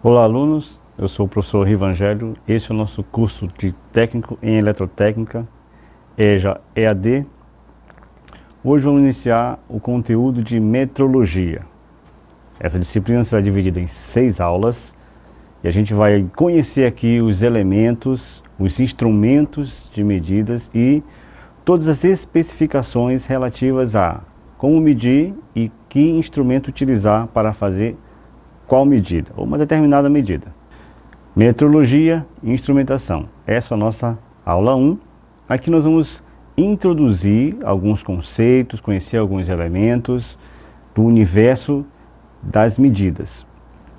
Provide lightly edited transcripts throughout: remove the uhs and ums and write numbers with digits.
Olá, alunos. Eu sou o professor Rivangélio. Esse é o nosso curso de técnico em eletrotécnica, EJA EAD. Hoje vamos iniciar o conteúdo de metrologia. Essa disciplina será dividida em 6 aulas e a gente vai conhecer aqui os elementos, os instrumentos de medidas e todas as especificações relativas a como medir e que instrumento utilizar para fazer qual medida, ou uma determinada medida. Metrologia e instrumentação. Essa é a nossa aula 1. Aqui nós vamos introduzir alguns conceitos, conhecer alguns elementos do universo das medidas.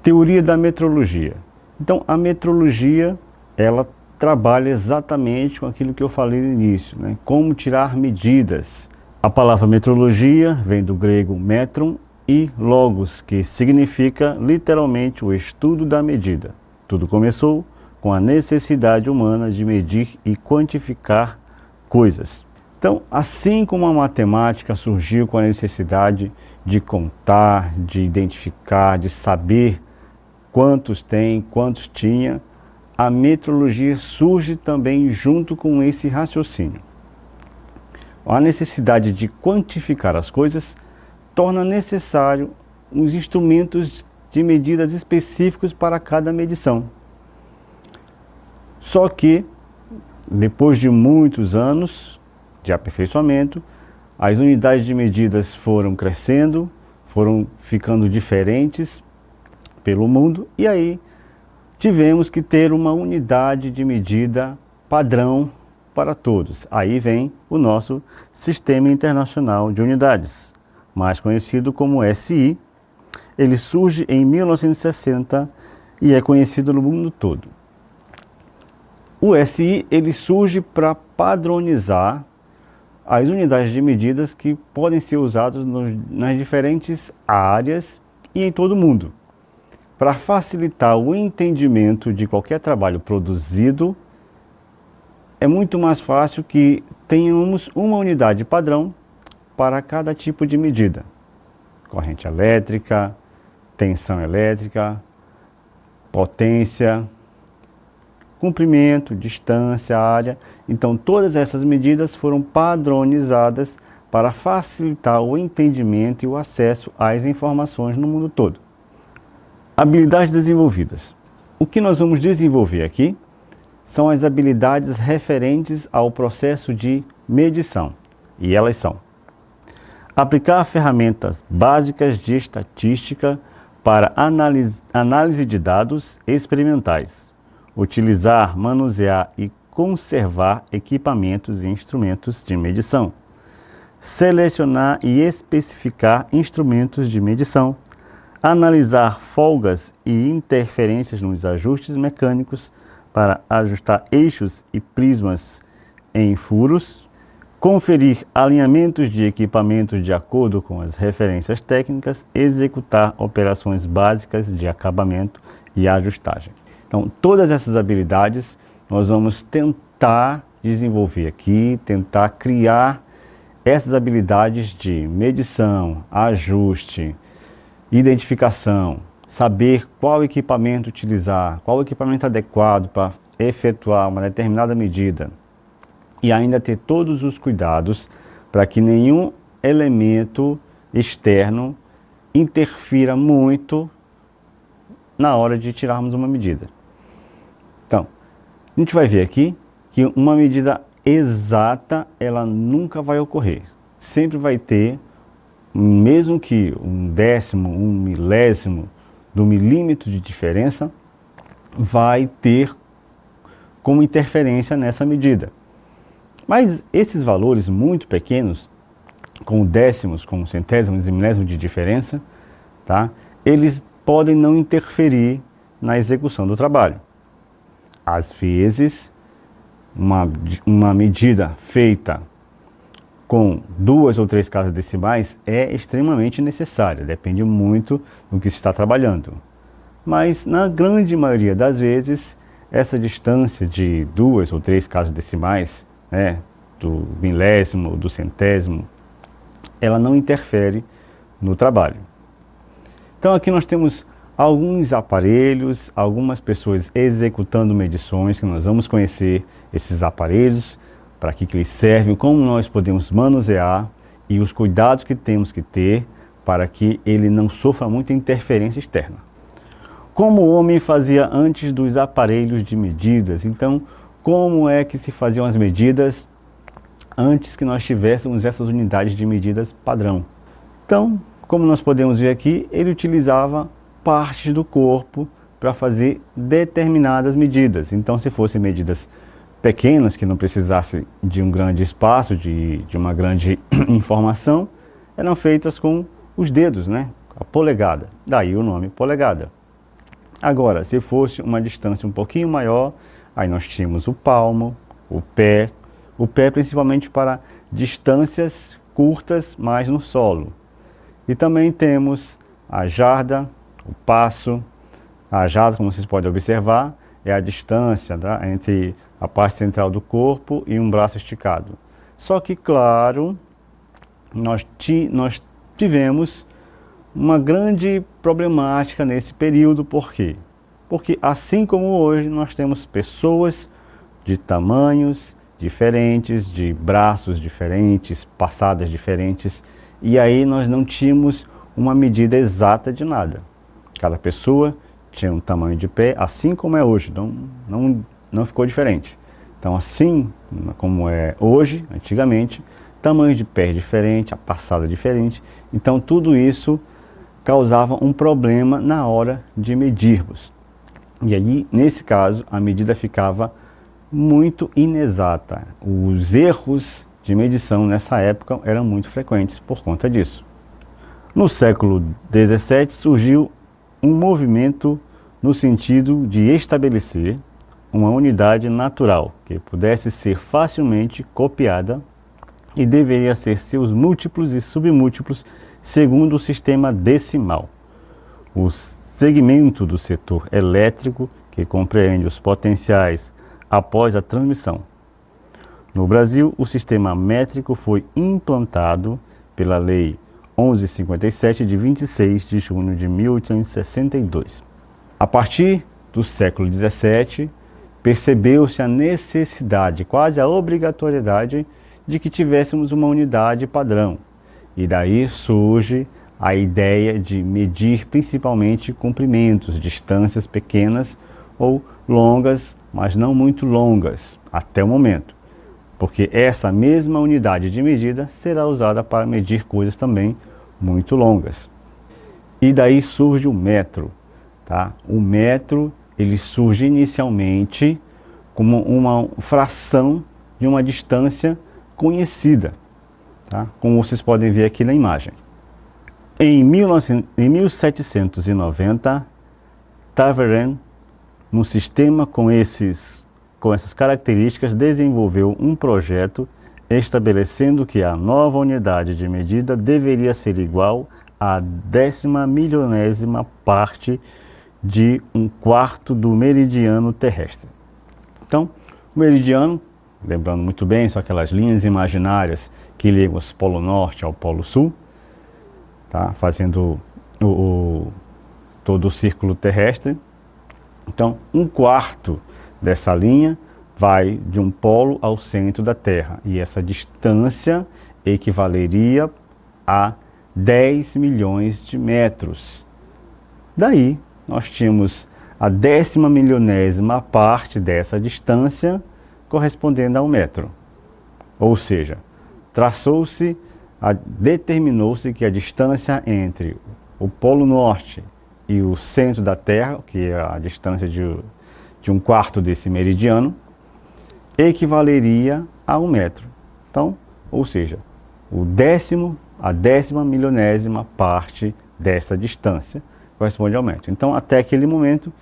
Teoria da metrologia. Então, a metrologia, ela trabalha exatamente com aquilo que eu falei no início, né? Como tirar medidas. A palavra metrologia vem do grego metron e logos, que significa literalmente o estudo da medida. Tudo começou com a necessidade humana de medir e quantificar coisas. Então, assim como a matemática surgiu com a necessidade de contar, de identificar, de saber quantos tem, quantos tinha, a metrologia surge também junto com esse raciocínio. A necessidade de quantificar as coisas torna necessário uns instrumentos de medidas específicos para cada medição. Só que, depois de muitos anos de aperfeiçoamento, as unidades de medidas foram crescendo, foram ficando diferentes pelo mundo, e aí tivemos que ter uma unidade de medida padrão para todos. Aí vem o nosso Sistema Internacional de Unidades, mais conhecido como SI. Ele surge em 1960 e é conhecido no mundo todo. O SI ele surge para padronizar as unidades de medidas que podem ser usadas nas diferentes áreas e em todo o mundo, para facilitar o entendimento de qualquer trabalho produzido. É muito mais fácil que tenhamos uma unidade padrão para cada tipo de medida. Corrente elétrica, tensão elétrica, potência, comprimento, distância, área. Então, todas essas medidas foram padronizadas para facilitar o entendimento e o acesso às informações no mundo todo. Habilidades desenvolvidas. O que nós vamos desenvolver aqui são as habilidades referentes ao processo de medição. E elas são: aplicar ferramentas básicas de estatística para análise de dados experimentais. Utilizar, manusear e conservar equipamentos e instrumentos de medição. Selecionar e especificar instrumentos de medição. Analisar folgas e interferências nos ajustes mecânicos para ajustar eixos e prismas em furos. Conferir alinhamentos de equipamentos de acordo com as referências técnicas, executar operações básicas de acabamento e ajustagem. Então, todas essas habilidades nós vamos tentar desenvolver aqui, tentar criar essas habilidades de medição, ajuste, identificação, saber qual equipamento utilizar, qual equipamento adequado para efetuar uma determinada medida. E ainda ter todos os cuidados para que nenhum elemento externo interfira muito na hora de tirarmos uma medida. Então, a gente vai ver aqui que uma medida exata, ela nunca vai ocorrer. Sempre vai ter, mesmo que um décimo, um milésimo do milímetro de diferença, vai ter como interferência nessa medida. Mas esses valores muito pequenos, com décimos, com centésimos e milésimos de diferença, tá? Eles podem não interferir na execução do trabalho. Às vezes, uma medida feita com 2 ou 3 casas decimais é extremamente necessária, depende muito do que se está trabalhando. Mas, na grande maioria das vezes, essa distância de 2 ou 3 casas decimais, do milésimo, do centésimo, ela não interfere no trabalho. Então aqui nós temos alguns aparelhos, algumas pessoas executando medições, que nós vamos conhecer esses aparelhos, para que eles servem, como nós podemos manusear e os cuidados que temos que ter para que ele não sofra muita interferência externa. Como o homem fazia antes dos aparelhos de medidas, então como é que se faziam as medidas antes que nós tivéssemos essas unidades de medidas padrão? Então, como nós podemos ver aqui, ele utilizava partes do corpo para fazer determinadas medidas. Então, se fossem medidas pequenas, que não precisassem de um grande espaço, de uma grande informação, eram feitas com os dedos, né? A polegada, daí o nome polegada. Agora, se fosse uma distância um pouquinho maior, aí nós tínhamos o palmo, o pé principalmente para distâncias curtas, mais no solo. E também temos a jarda, o passo. A jarda, como vocês podem observar, é a distância, tá, entre a parte central do corpo e um braço esticado. Só que, claro, nós tivemos uma grande problemática nesse período. Por quê? Porque assim como hoje nós temos pessoas de tamanhos diferentes, de braços diferentes, passadas diferentes, e aí nós não tínhamos uma medida exata de nada. Cada pessoa tinha um tamanho de pé, assim como é hoje, não ficou diferente. Então, assim como é hoje, antigamente, tamanho de pé diferente, a passada diferente, então tudo isso causava um problema na hora de medirmos. E aí, nesse caso, a medida ficava muito inexata. Os erros de medição nessa época eram muito frequentes por conta disso. No século XVII surgiu um movimento no sentido de estabelecer uma unidade natural que pudesse ser facilmente copiada e deveria ser seus múltiplos e submúltiplos segundo o sistema decimal. O segmento do setor elétrico que compreende os potenciais após a transmissão. No Brasil, o sistema métrico foi implantado pela Lei 1157 de 26 de junho de 1862. A partir do século XVII, percebeu-se a necessidade, quase a obrigatoriedade, de que tivéssemos uma unidade padrão. E daí surge a ideia de medir principalmente comprimentos, distâncias pequenas ou longas, mas não muito longas, até o momento. Porque essa mesma unidade de medida será usada para medir coisas também muito longas. E daí surge o metro. Tá? O metro, ele surge inicialmente como uma fração de uma distância conhecida, tá? Como vocês podem ver aqui na imagem. Em 1790, Taveren, num sistema com essas características, desenvolveu um projeto estabelecendo que a nova unidade de medida deveria ser igual à 10.000.000ª parte de um quarto do meridiano terrestre. Então, o meridiano, lembrando muito bem, são aquelas linhas imaginárias que ligam o Polo Norte ao Polo Sul, tá? Fazendo todo o círculo terrestre. Então, um quarto dessa linha vai de um polo ao centro da Terra, e essa distância equivaleria a 10 milhões de metros. Daí, nós tínhamos a 10.000.000ª parte dessa distância correspondendo a um metro. Ou seja, determinou-se que a distância entre o Polo Norte e o centro da Terra, que é a distância de um quarto desse meridiano, equivaleria a um metro. Então, ou seja, a 10.000.000ª parte dessa distância corresponde ao metro. Então, até aquele momento,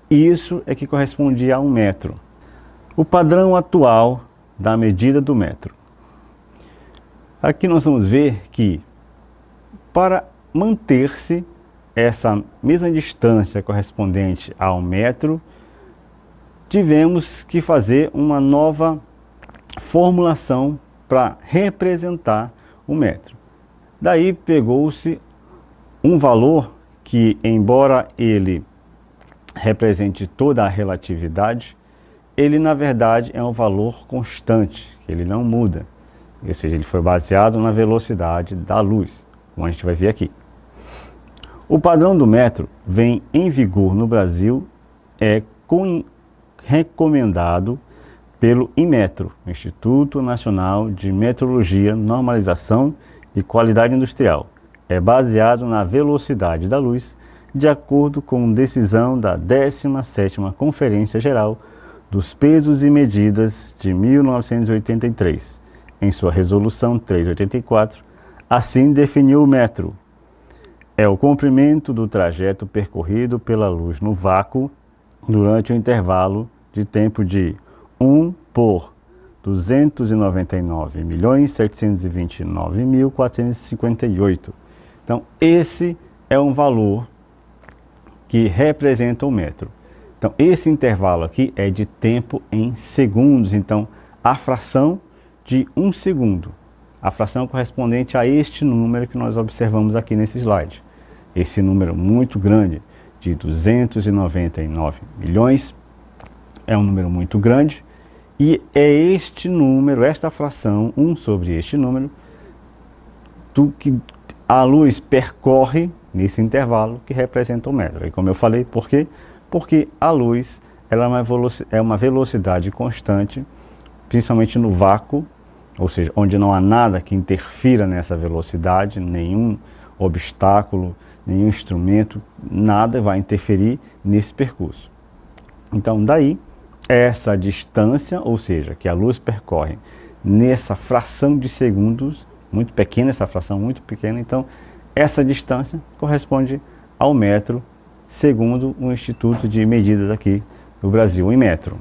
isso é que correspondia a um metro. O padrão atual da medida do metro. Aqui nós vamos ver que, para manter-se essa mesma distância correspondente a um metro, tivemos que fazer uma nova formulação para representar o metro. Daí pegou-se um valor que, embora ele represente toda a relatividade, ele na verdade é um valor constante, ele não muda. Ou seja, ele foi baseado na velocidade da luz, como a gente vai ver aqui. O padrão do metro vem em vigor no Brasil, é recomendado pelo Inmetro, Instituto Nacional de Metrologia, Normalização e Qualidade Industrial. É baseado na velocidade da luz, de acordo com decisão da 17ª Conferência Geral dos Pesos e Medidas de 1983. Em sua resolução 384, assim definiu o metro. É o comprimento do trajeto percorrido pela luz no vácuo durante o intervalo de tempo de 1 por 299.729.458. Então, esse é um valor que representa o metro. Então, esse intervalo aqui é de tempo em segundos. Então, a fração de 1 segundo, a fração correspondente a este número que nós observamos aqui nesse slide. Esse número muito grande, de 299 milhões, é um número muito grande, e é este número, esta fração, 1 sobre este número, que a luz percorre nesse intervalo que representa o metro. E como eu falei, por quê? Porque a luz ela é uma velocidade constante, principalmente no vácuo, ou seja, onde não há nada que interfira nessa velocidade, nenhum obstáculo, nenhum instrumento, nada vai interferir nesse percurso. Então, daí, essa distância, ou seja, que a luz percorre nessa fração de segundos, muito pequena, essa fração muito pequena, então, essa distância corresponde ao metro, segundo o Instituto de Medidas aqui no Brasil, o Inmetro.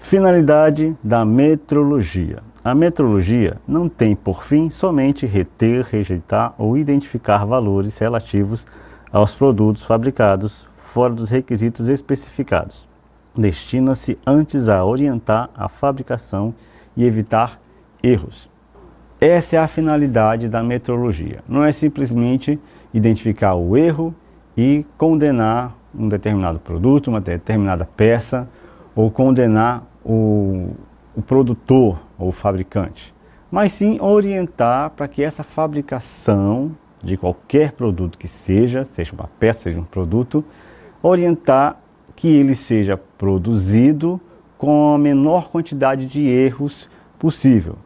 Finalidade da metrologia. A metrologia não tem por fim somente reter, rejeitar ou identificar valores relativos aos produtos fabricados fora dos requisitos especificados. Destina-se antes a orientar a fabricação e evitar erros. Essa é a finalidade da metrologia. Não é simplesmente identificar o erro e condenar um determinado produto, uma determinada peça, ou condenar o produtor ou o fabricante, mas sim orientar para que essa fabricação de qualquer produto que seja uma peça, seja um produto, orientar que ele seja produzido com a menor quantidade de erros possível.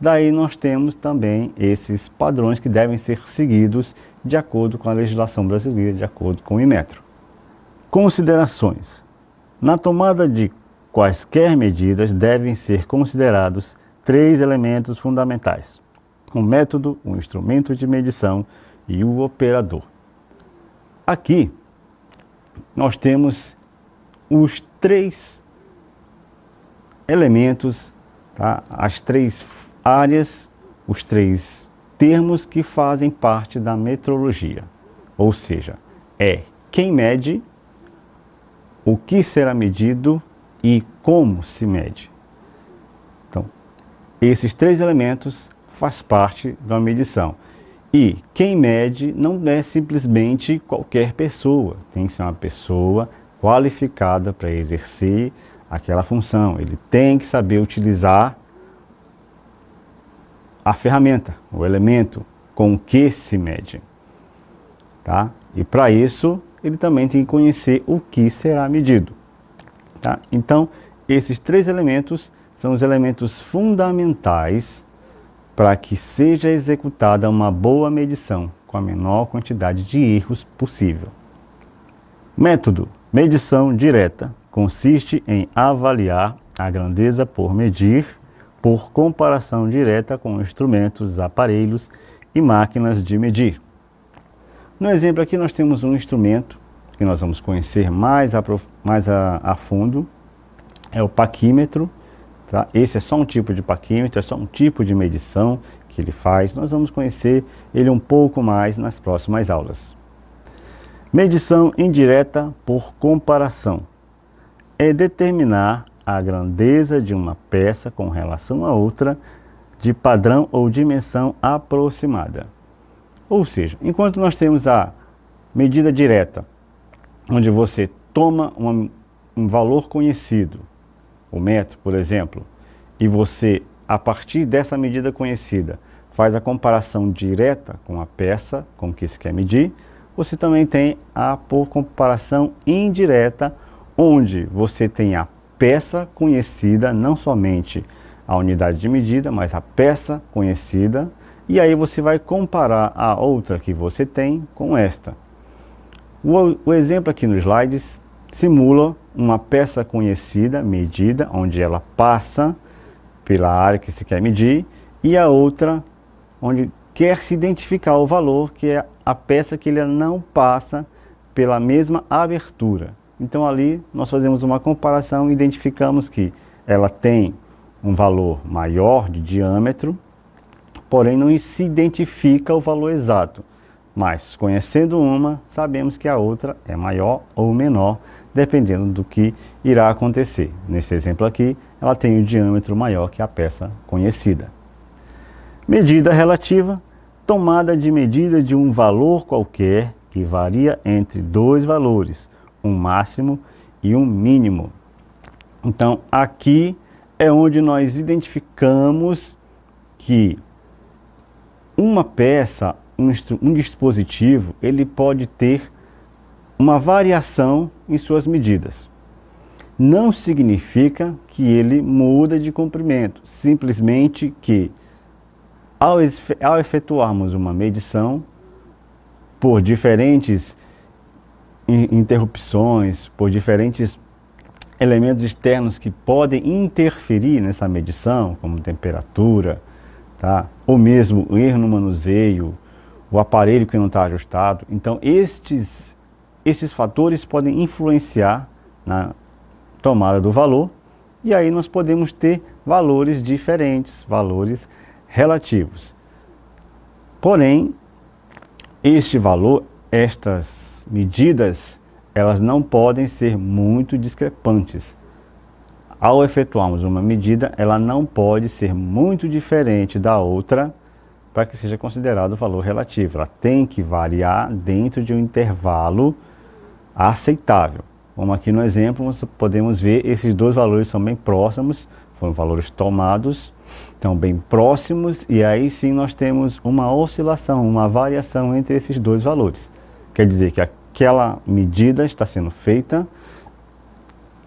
Daí nós temos também esses padrões que devem ser seguidos de acordo com a legislação brasileira, de acordo com o Inmetro. Considerações. Na tomada de quaisquer medidas devem ser considerados 3 elementos fundamentais: o método, o instrumento de medição e o operador. Aqui nós temos os 3 elementos, tá? As 3 áreas, os 3 termos que fazem parte da metrologia. Ou seja, é quem mede, o que será medido e como se mede. Então, esses 3 elementos fazem parte da medição. E quem mede não é simplesmente qualquer pessoa, tem que ser uma pessoa qualificada para exercer aquela função. Ele tem que saber utilizar a ferramenta, o elemento com o que se mede. Tá? E para isso, ele também tem que conhecer o que será medido. Tá? Então, esses 3 elementos são os elementos fundamentais para que seja executada uma boa medição com a menor quantidade de erros possível. Método: medição direta consiste em avaliar a grandeza por medir, por comparação direta com instrumentos, aparelhos e máquinas de medir. No exemplo aqui nós temos um instrumento que nós vamos conhecer mais a fundo, é o paquímetro. Tá? Esse é só um tipo de paquímetro, é só um tipo de medição que ele faz. Nós vamos conhecer ele um pouco mais nas próximas aulas. Medição indireta por comparação é determinar a grandeza de uma peça com relação a outra de padrão ou dimensão aproximada. Ou seja, enquanto nós temos a medida direta, onde você toma um valor conhecido, o metro, por exemplo, e você, a partir dessa medida conhecida, faz a comparação direta com a peça com que se quer medir. Você também tem a por comparação indireta, onde você tem a peça conhecida, não somente a unidade de medida, mas a peça conhecida, e aí você vai comparar a outra que você tem com esta. O exemplo aqui nos slides simula uma peça conhecida, medida, onde ela passa pela área que se quer medir, e a outra onde quer se identificar o valor, que é a peça que ele não passa pela mesma abertura. Então ali nós fazemos uma comparação e identificamos que ela tem um valor maior de diâmetro, porém não se identifica o valor exato. Mas conhecendo uma, sabemos que a outra é maior ou menor, dependendo do que irá acontecer. Nesse exemplo aqui, ela tem o diâmetro maior que a peça conhecida. Medida relativa, tomada de medida de um valor qualquer que varia entre dois valores, um máximo e um mínimo. Então, aqui é onde nós identificamos que uma peça, um dispositivo, ele pode ter uma variação em suas medidas. Não significa que ele muda de comprimento, simplesmente que ao efetuarmos uma medição por diferentes interrupções, por diferentes elementos externos que podem interferir nessa medição, como temperatura, tá? Ou mesmo o erro no manuseio, o aparelho que não está ajustado. Então estes fatores podem influenciar na tomada do valor, e aí nós podemos ter valores diferentes, valores relativos. Porém, este valor, estas medidas, elas não podem ser muito discrepantes. Ao efetuarmos uma medida, ela não pode ser muito diferente da outra para que seja considerado valor relativo. Ela tem que variar dentro de um intervalo aceitável. Como aqui no exemplo, nós podemos ver esses dois valores são bem próximos, foram valores tomados, então bem próximos, e aí sim nós temos uma oscilação, uma variação entre esses dois valores. Quer dizer que aquela medida está sendo feita,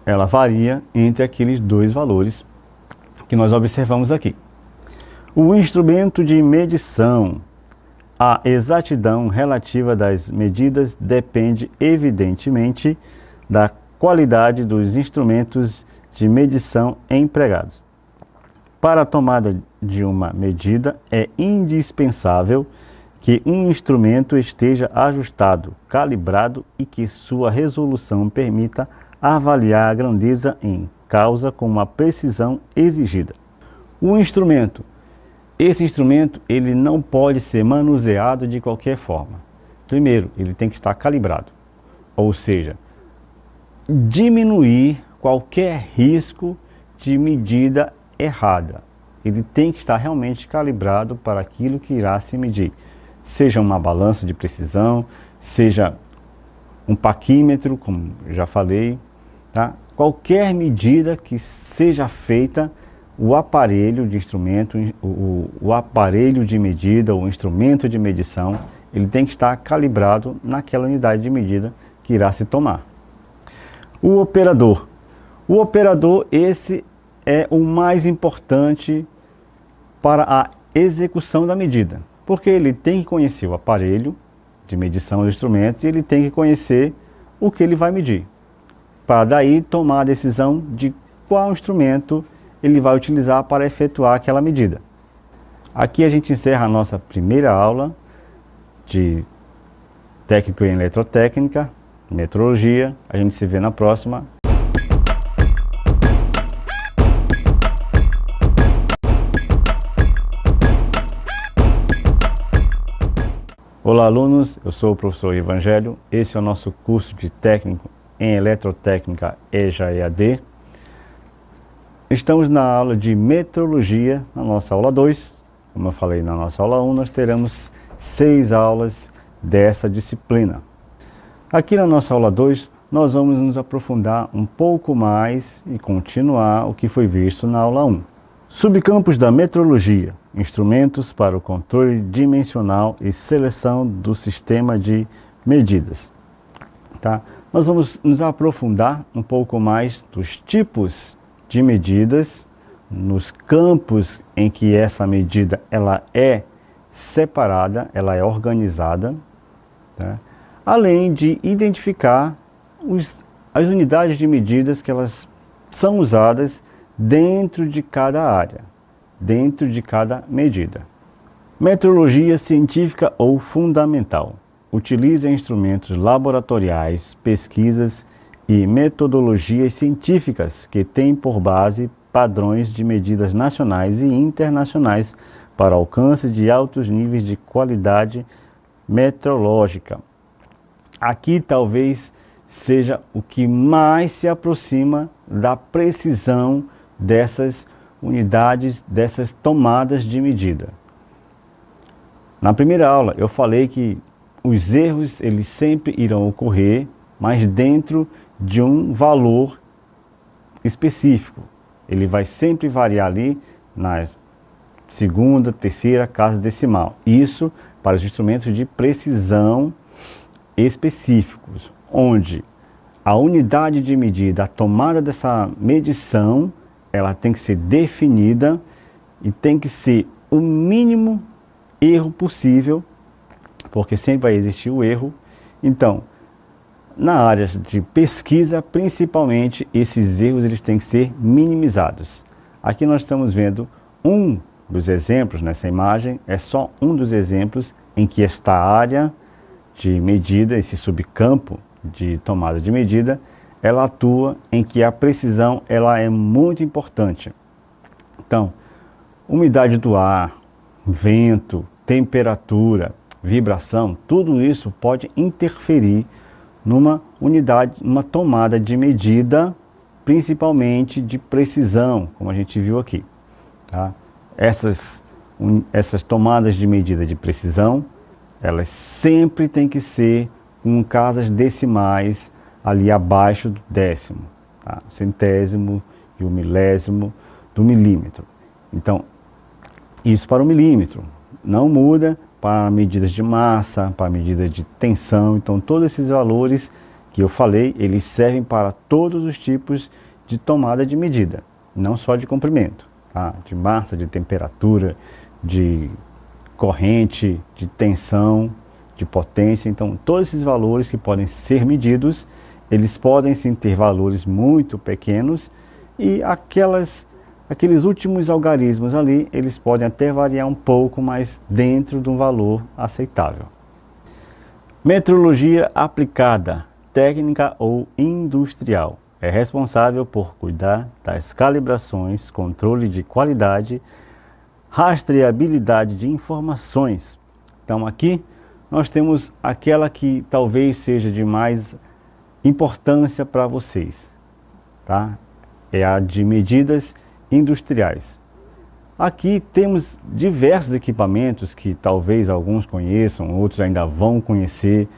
ela varia entre aqueles dois valores que nós observamos aqui. O instrumento de medição. A exatidão relativa das medidas depende, evidentemente, da qualidade dos instrumentos de medição empregados. Para a tomada de uma medida, é indispensável que um instrumento esteja ajustado, calibrado e que sua resolução permita avaliar a grandeza em causa com uma precisão exigida. O instrumento. Esse instrumento ele não pode ser manuseado de qualquer forma. Primeiro, ele tem que estar calibrado, ou seja, diminuir qualquer risco de medida errada. Ele tem que estar realmente calibrado para aquilo que irá se medir. Seja uma balança de precisão, seja um paquímetro, como já falei, tá? Qualquer medida que seja feita, o aparelho de instrumento, o aparelho de medida, o instrumento de medição, ele tem que estar calibrado naquela unidade de medida que irá se tomar. O operador. O operador, esse é o mais importante para a execução da medida, porque ele tem que conhecer o aparelho de medição dos instrumentos e ele tem que conhecer o que ele vai medir, para daí tomar a decisão de qual instrumento ele vai utilizar para efetuar aquela medida. Aqui a gente encerra a nossa primeira aula de técnico em eletrotécnica, metrologia. A gente se vê na próxima. Olá alunos, eu sou o professor Evangelho. Esse é o nosso curso de técnico em eletrotécnica EJA EAD. Estamos na aula de metrologia, na nossa aula 2. Como eu falei na nossa aula 1, nós teremos 6 aulas dessa disciplina. Aqui na nossa aula 2, nós vamos nos aprofundar um pouco mais e continuar o que foi visto na aula 1. Subcampos da metrologia, instrumentos para o controle dimensional e seleção do sistema de medidas. Tá? Nós vamos nos aprofundar um pouco mais dos tipos de medidas, nos campos em que essa medida ela é separada, ela é organizada, tá? Além de identificar as unidades de medidas que elas são usadas dentro de cada área, dentro de cada medida. Metrologia científica ou fundamental. Utiliza instrumentos laboratoriais, pesquisas e metodologias científicas que têm por base padrões de medidas nacionais e internacionais para alcance de altos níveis de qualidade metrológica. Aqui talvez seja o que mais se aproxima da precisão dessas unidades, dessas tomadas de medida. Na primeira aula eu falei que os erros eles sempre irão ocorrer, mas dentro de um valor específico. Ele vai sempre variar ali na segunda, terceira casa decimal. Isso para os instrumentos de precisão específicos, onde a unidade de medida, a tomada dessa medição, ela tem que ser definida e tem que ser o mínimo erro possível, porque sempre vai existir o erro. Então, na área de pesquisa, principalmente, esses erros eles têm que ser minimizados. Aqui nós estamos vendo um dos exemplos nessa imagem, é só um dos exemplos em que esta área de medida, esse subcampo de tomada de medida, ela atua em que a precisão ela é muito importante. Então, umidade do ar, vento, temperatura, vibração, tudo isso pode interferir numa unidade, numa tomada de medida, principalmente de precisão, como a gente viu aqui. Tá? Essas tomadas de medida de precisão, elas sempre têm que ser com casas decimais ali abaixo do décimo, tá? O centésimo e o milésimo do milímetro. Então, isso para o milímetro. Não muda para medidas de massa, para medidas de tensão. Então, todos esses valores que eu falei, eles servem para todos os tipos de tomada de medida, não só de comprimento, tá? De massa, de temperatura, de corrente, de tensão, de potência. Então, todos esses valores que podem ser medidos, eles podem sim ter valores muito pequenos e aqueles últimos algarismos ali, eles podem até variar um pouco, mas dentro de um valor aceitável. Metrologia aplicada, técnica ou industrial. É responsável por cuidar das calibrações, controle de qualidade, rastreabilidade de informações. Então aqui nós temos aquela que talvez seja de mais importância para vocês, tá? É a de medidas industriais. Aqui temos diversos equipamentos que talvez alguns conheçam, outros ainda vão conhecer,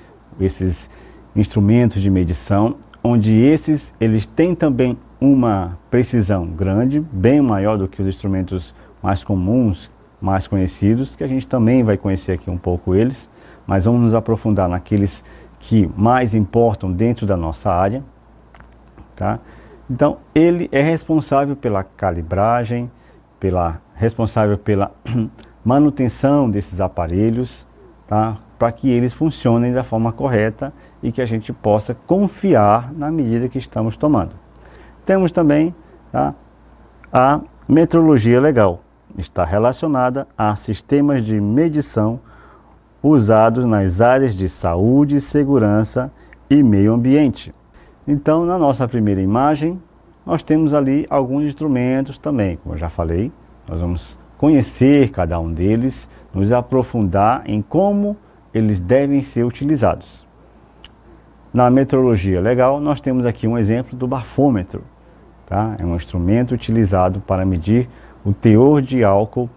esses instrumentos de medição, onde eles têm também uma precisão grande, bem maior do que os instrumentos mais comuns, mais conhecidos, que a gente também vai conhecer aqui um pouco eles, mas vamos nos aprofundar naqueles que mais importam dentro da nossa área, tá? Então, ele é responsável pela calibragem, responsável pela manutenção desses aparelhos, tá? Para que eles funcionem da forma correta e que a gente possa confiar na medida que estamos tomando. Temos também, tá, a metrologia legal. Está relacionada a sistemas de medição usados nas áreas de saúde, segurança e meio ambiente. Então, na nossa primeira imagem, nós temos ali alguns instrumentos também, como eu já falei. Nós vamos conhecer cada um deles, nos aprofundar em como eles devem ser utilizados. Na metrologia legal, nós temos aqui um exemplo do bafômetro, tá? É um instrumento utilizado para medir o teor de álcool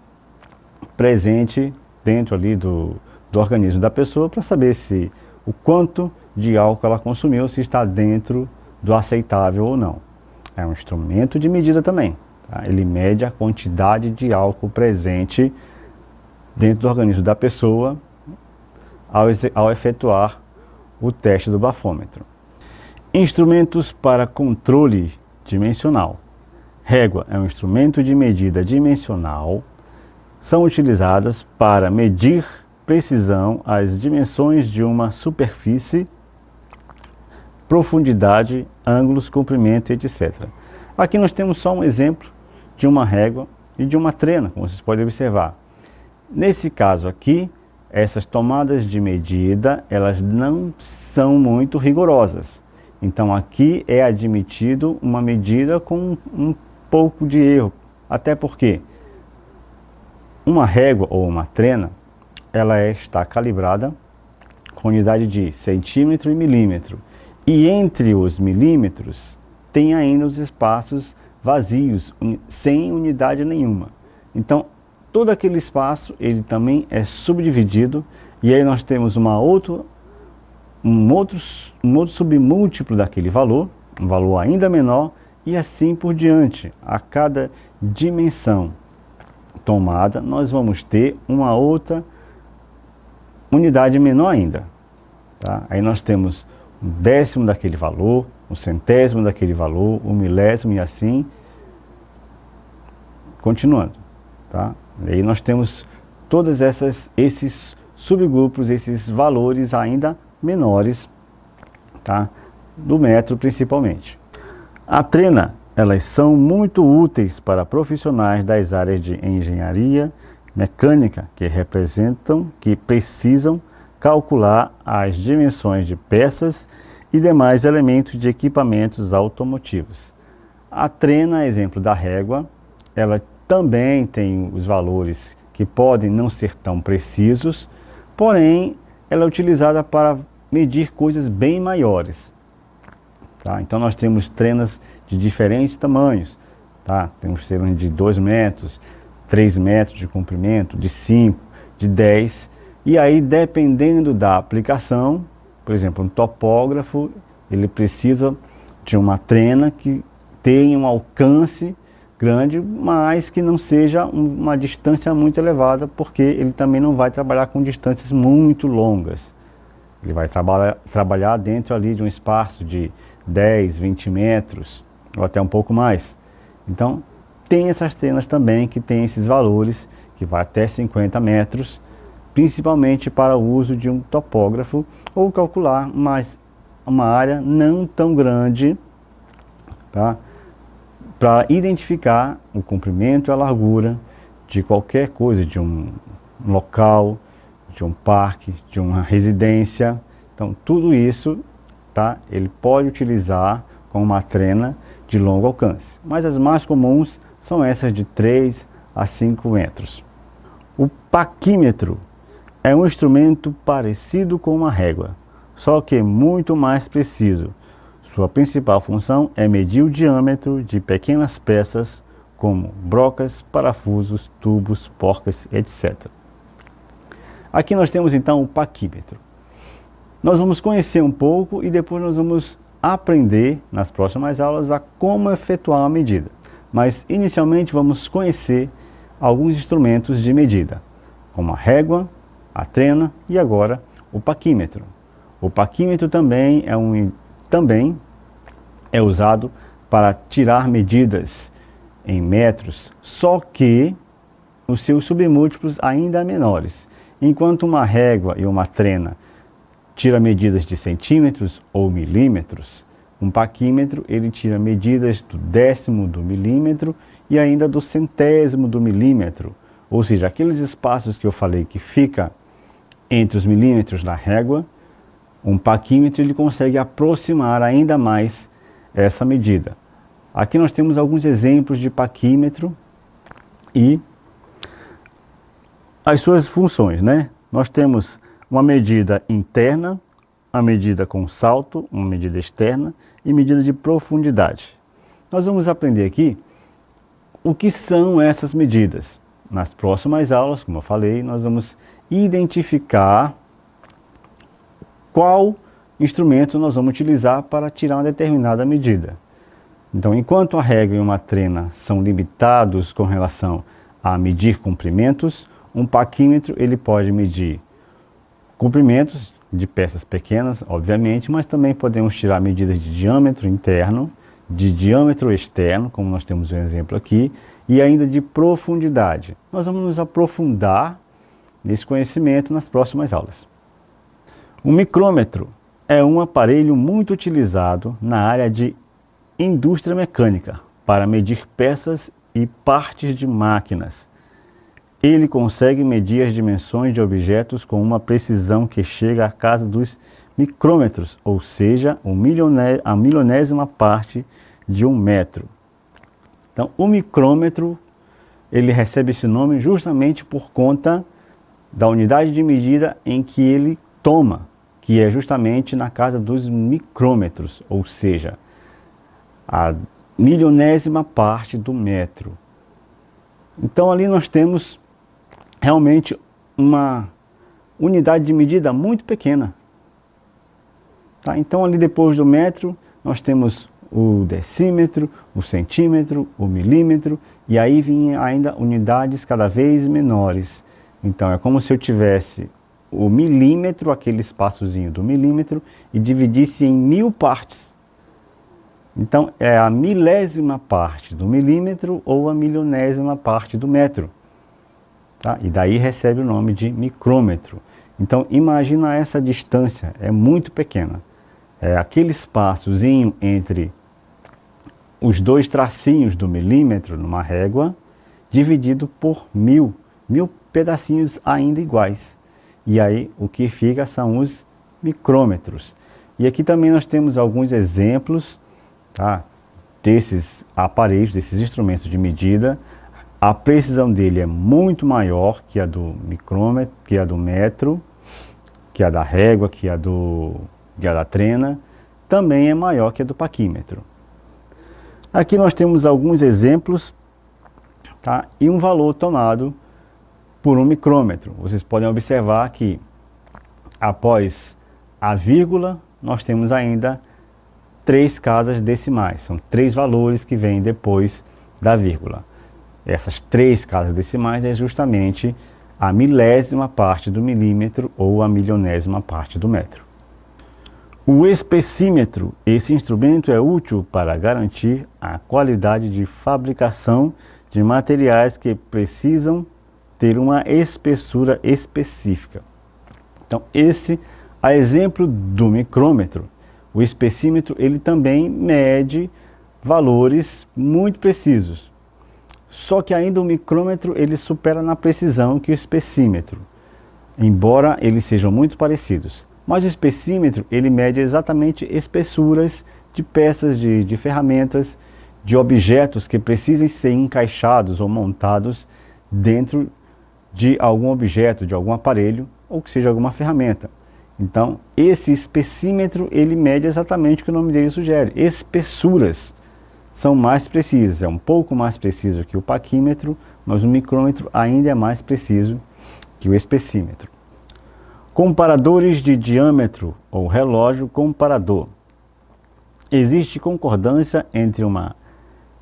presente dentro ali do organismo da pessoa, para saber se o quanto de álcool ela consumiu, se está dentro do aceitável ou não. É um instrumento de medida também. Tá? Ele mede a quantidade de álcool presente dentro do organismo da pessoa ao efetuar o teste do bafômetro. Instrumentos para controle dimensional. Régua é um instrumento de medida dimensional. São utilizadas para medir precisão as dimensões de uma superfície, profundidade, ângulos, comprimento, etc. Aqui nós temos só um exemplo de uma régua e de uma trena, como vocês podem observar. Nesse caso aqui, essas tomadas de medida, elas não são muito rigorosas. Então aqui é admitido uma medida com um pouco de erro, até porque uma régua ou uma trena, ela está calibrada com unidade de centímetro e milímetro. E entre os milímetros tem ainda os espaços vazios, sem unidade nenhuma. Então, todo aquele espaço, ele também é subdividido, e aí nós temos um outro submúltiplo daquele valor, um valor ainda menor, e assim por diante. A cada dimensão tomada, nós vamos ter uma outra unidade menor ainda. Tá? Aí nós temos um décimo daquele valor, um centésimo daquele valor, um milésimo e assim, continuando. Tá? E aí nós temos todos esses subgrupos, esses valores ainda menores, tá? Do metro principalmente. A trena, elas são muito úteis para profissionais das áreas de engenharia, mecânica, que precisam calcular as dimensões de peças e demais elementos de equipamentos automotivos. A trena, exemplo da régua, ela também tem os valores que podem não ser tão precisos, porém ela é utilizada para medir coisas bem maiores. Tá? Então nós temos trenas de diferentes tamanhos. Tá? Temos trenas de 2 metros, 3 metros de comprimento, de 5, de 10. E aí, dependendo da aplicação, por exemplo, um topógrafo, ele precisa de uma trena que tenha um alcance grande, mas que não seja uma distância muito elevada, porque ele também não vai trabalhar com distâncias muito longas. Ele vai trabalhar dentro ali de um espaço de 10, 20 metros, ou até um pouco mais. Então, tem essas trenas também que tem esses valores, que vai até 50 metros, principalmente para o uso de um topógrafo, ou calcular uma área não tão grande, tá? Para identificar o comprimento e a largura de qualquer coisa, de um local, de um parque, de uma residência. Então tudo isso, tá? Ele pode utilizar com uma trena de longo alcance, mas as mais comuns são essas de 3 a 5 metros. O paquímetro é um instrumento parecido com uma régua, só que muito mais preciso. Sua principal função é medir o diâmetro de pequenas peças, como brocas, parafusos, tubos, porcas, etc. Aqui nós temos então o paquímetro. Nós vamos conhecer um pouco e depois nós vamos aprender nas próximas aulas a como efetuar a medida. Mas inicialmente vamos conhecer alguns instrumentos de medida, como a régua, a trena e agora o paquímetro. O paquímetro também é usado para tirar medidas em metros, só que os seus submúltiplos ainda menores. Enquanto uma régua e uma trena tira medidas de centímetros ou milímetros, um paquímetro ele tira medidas do décimo do milímetro e ainda do centésimo do milímetro. Ou seja, aqueles espaços que eu falei que fica entre os milímetros da régua, um paquímetro ele consegue aproximar ainda mais essa medida. Aqui nós temos alguns exemplos de paquímetro e as suas funções, né? Nós temos uma medida interna, a medida com salto, uma medida externa e medida de profundidade. Nós vamos aprender aqui o que são essas medidas. Nas próximas aulas, como eu falei, nós vamos identificar qual instrumento nós vamos utilizar para tirar uma determinada medida. Então, enquanto a régua e uma trena são limitados com relação a medir comprimentos, um paquímetro ele pode medir comprimentos de peças pequenas, obviamente, mas também podemos tirar medidas de diâmetro interno, de diâmetro externo, como nós temos um exemplo aqui, e ainda de profundidade. Nós vamos nos aprofundar nesse conhecimento nas próximas aulas. O micrômetro é um aparelho muito utilizado na área de indústria mecânica para medir peças e partes de máquinas. Ele consegue medir as dimensões de objetos com uma precisão que chega à casa dos micrômetros, ou seja, a milionésima parte de um metro. Então, o micrômetro, ele recebe esse nome justamente por conta da unidade de medida em que ele toma, que é justamente na casa dos micrômetros, ou seja, a milionésima parte do metro. Então ali nós temos realmente uma unidade de medida muito pequena. Tá? Então ali depois do metro nós temos o decímetro, o centímetro, o milímetro, e aí vinha ainda unidades cada vez menores. Então é como se eu tivesse o milímetro, aquele espaçozinho do milímetro, e dividisse em 1000 partes. Então é a milésima parte do milímetro ou a milionésima parte do metro. Tá? E daí recebe o nome de micrômetro. Então imagina essa distância, é muito pequena. É aquele espaçozinho entre os dois tracinhos do milímetro numa régua, dividido por 1000 pedacinhos ainda iguais. E aí o que fica são os micrômetros. E aqui também nós temos alguns exemplos, tá, desses aparelhos, desses instrumentos de medida. A precisão dele é muito maior que a do micrômetro, que a do metro, que a da régua, que a da trena. Também é maior que a do paquímetro. Aqui nós temos alguns exemplos, tá, e um valor tomado por um micrômetro. Vocês podem observar que após a vírgula nós temos ainda 3 casas decimais. São 3 valores que vêm depois da vírgula. Essas 3 casas decimais é justamente a milésima parte do milímetro ou a milionésima parte do metro. O espessímetro, esse instrumento é útil para garantir a qualidade de fabricação de materiais que precisam ter uma espessura específica. Então a exemplo do micrômetro, o espessímetro ele também mede valores muito precisos. Só que ainda o micrômetro ele supera na precisão que o espessímetro, embora eles sejam muito parecidos. Mas o espessímetro ele mede exatamente espessuras de peças de ferramentas, de objetos que precisem ser encaixados ou montados dentro de algum objeto, de algum aparelho, ou que seja alguma ferramenta. Então, esse espessímetro, ele mede exatamente o que o nome dele sugere. Espessuras são mais precisas, é um pouco mais preciso que o paquímetro, mas o micrômetro ainda é mais preciso que o espessímetro. Comparadores de diâmetro ou relógio comparador. Existe concordância entre uma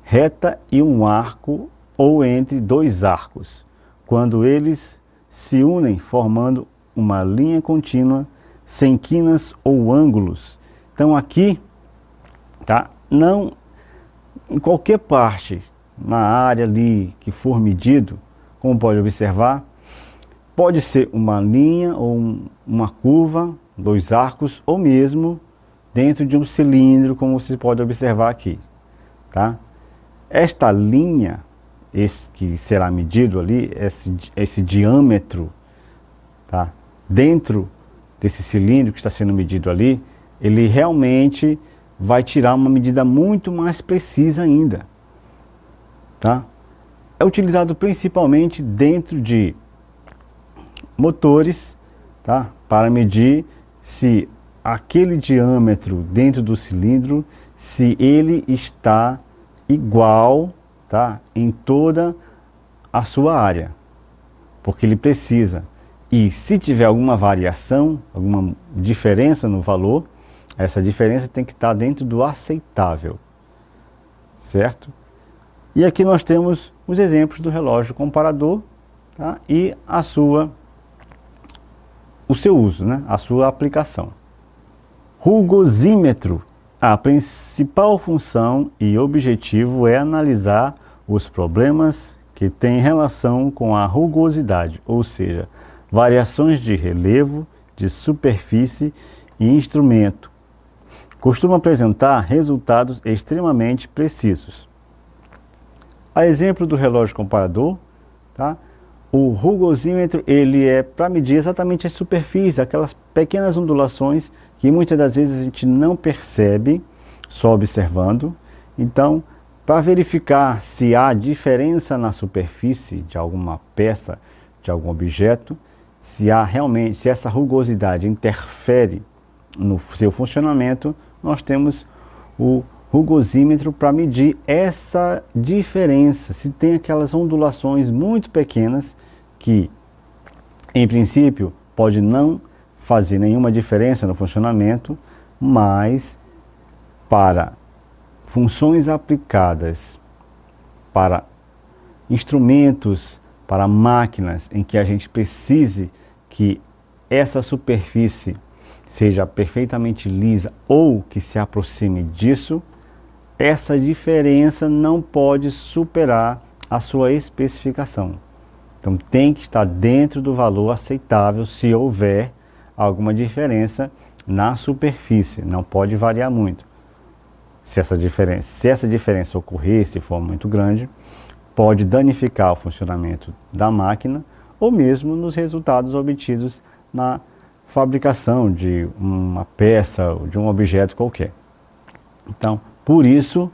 reta e um arco ou entre 2 arcos, quando eles se unem formando uma linha contínua sem quinas ou ângulos. Então aqui, tá, não em qualquer parte na área ali que for medido, como pode observar, pode ser uma linha ou uma curva, 2 arcos, ou mesmo dentro de um cilindro, como você pode observar aqui, tá? Esta linha, esse que será medido ali, esse diâmetro, tá, dentro desse cilindro que está sendo medido ali, ele realmente vai tirar uma medida muito mais precisa ainda, tá? É utilizado principalmente dentro de motores, tá, para medir se aquele diâmetro dentro do cilindro, se ele está igual, tá, em toda a sua área, porque ele precisa. E se tiver alguma variação, alguma diferença no valor, Essa diferença tem que estar dentro do aceitável, certo? E aqui nós temos os exemplos do relógio comparador, tá? E o seu uso, né? A sua aplicação. Rugosímetro. A principal função e objetivo é analisar os problemas que têm relação com a rugosidade, ou seja, variações de relevo, de superfície e instrumento. Costuma apresentar resultados extremamente precisos. A exemplo do relógio comparador, tá? O rugosímetro ele é para medir exatamente a superfície, aquelas pequenas ondulações que muitas das vezes a gente não percebe só observando. Então, para verificar se há diferença na superfície de alguma peça, de algum objeto, se essa rugosidade interfere no seu funcionamento, nós temos o rugosímetro para medir essa diferença, se tem aquelas ondulações muito pequenas que, em princípio, pode não fazer nenhuma diferença no funcionamento, mas para funções aplicadas para instrumentos, para máquinas em que a gente precise que essa superfície seja perfeitamente lisa ou que se aproxime disso, essa diferença não pode superar a sua especificação. Então tem que estar dentro do valor aceitável se houver alguma diferença na superfície, não pode variar muito. Se essa diferença ocorrer, se for muito grande, pode danificar o funcionamento da máquina ou mesmo nos resultados obtidos na fabricação de uma peça ou de um objeto qualquer. Então, por isso,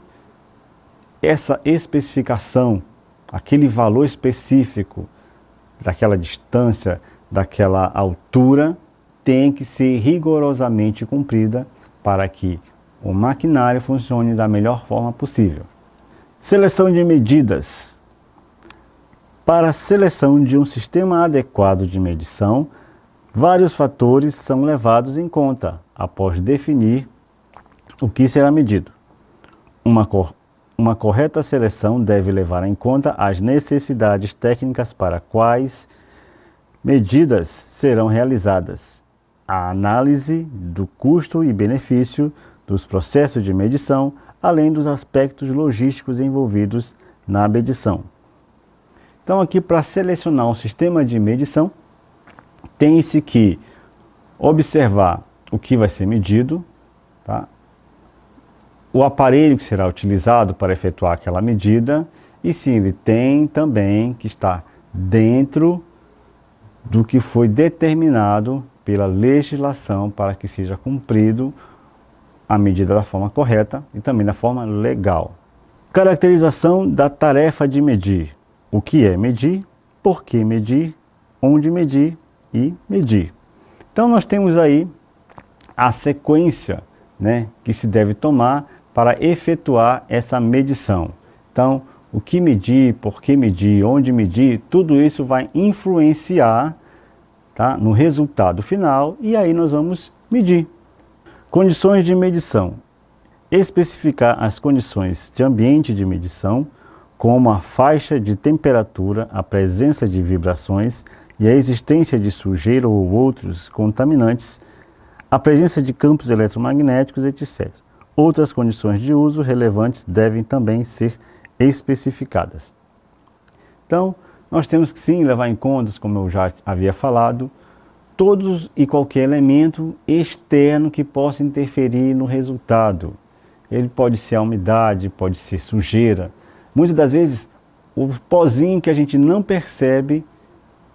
essa especificação, aquele valor específico daquela distância, daquela altura, tem que ser rigorosamente cumprida para que o maquinário funcione da melhor forma possível. Seleção de medidas. Para a seleção de um sistema adequado de medição, vários fatores são levados em conta após definir o que será medido. Uma correta seleção deve levar em conta as necessidades técnicas para quais medidas serão realizadas, a análise do custo e benefício dos processos de medição, além dos aspectos logísticos envolvidos na medição. Então aqui, para selecionar um sistema de medição, tem-se que observar o que vai ser medido, tá? O aparelho que será utilizado para efetuar aquela medida e se ele tem também que estar dentro do que foi determinado pela legislação para que seja cumprido a medida da forma correta e também da forma legal. Caracterização da tarefa de medir. O que é medir, por que medir, onde medir e medir. Então nós temos aí a sequência, né, que se deve tomar para efetuar essa medição. Então, o que medir, por que medir, onde medir, tudo isso vai influenciar, tá, no resultado final e aí nós vamos medir. Condições de medição. Especificar as condições de ambiente de medição, como a faixa de temperatura, a presença de vibrações e a existência de sujeira ou outros contaminantes, a presença de campos eletromagnéticos, etc. Outras condições de uso relevantes devem também ser especificadas. Então, nós temos que sim levar em conta, como eu já havia falado, todos e qualquer elemento externo que possa interferir no resultado. Ele pode ser a umidade, pode ser sujeira. Muitas das vezes, o pozinho que a gente não percebe,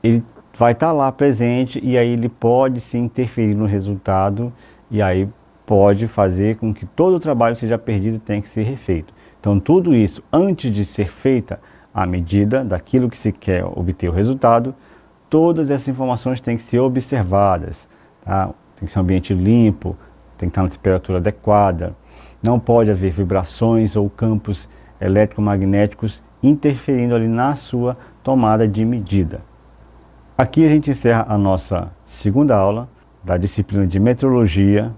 ele vai estar lá presente e aí ele pode se interferir no resultado e aí pode fazer com que todo o trabalho seja perdido e tenha que ser refeito. Então tudo isso, antes de ser feita a medida daquilo que se quer obter o resultado, todas essas informações têm que ser observadas, tá? Tem que ser um ambiente limpo, tem que estar na temperatura adequada, não pode haver vibrações ou campos eletromagnéticos interferindo ali na sua tomada de medida. Aqui a gente encerra a nossa segunda aula da disciplina de metrologia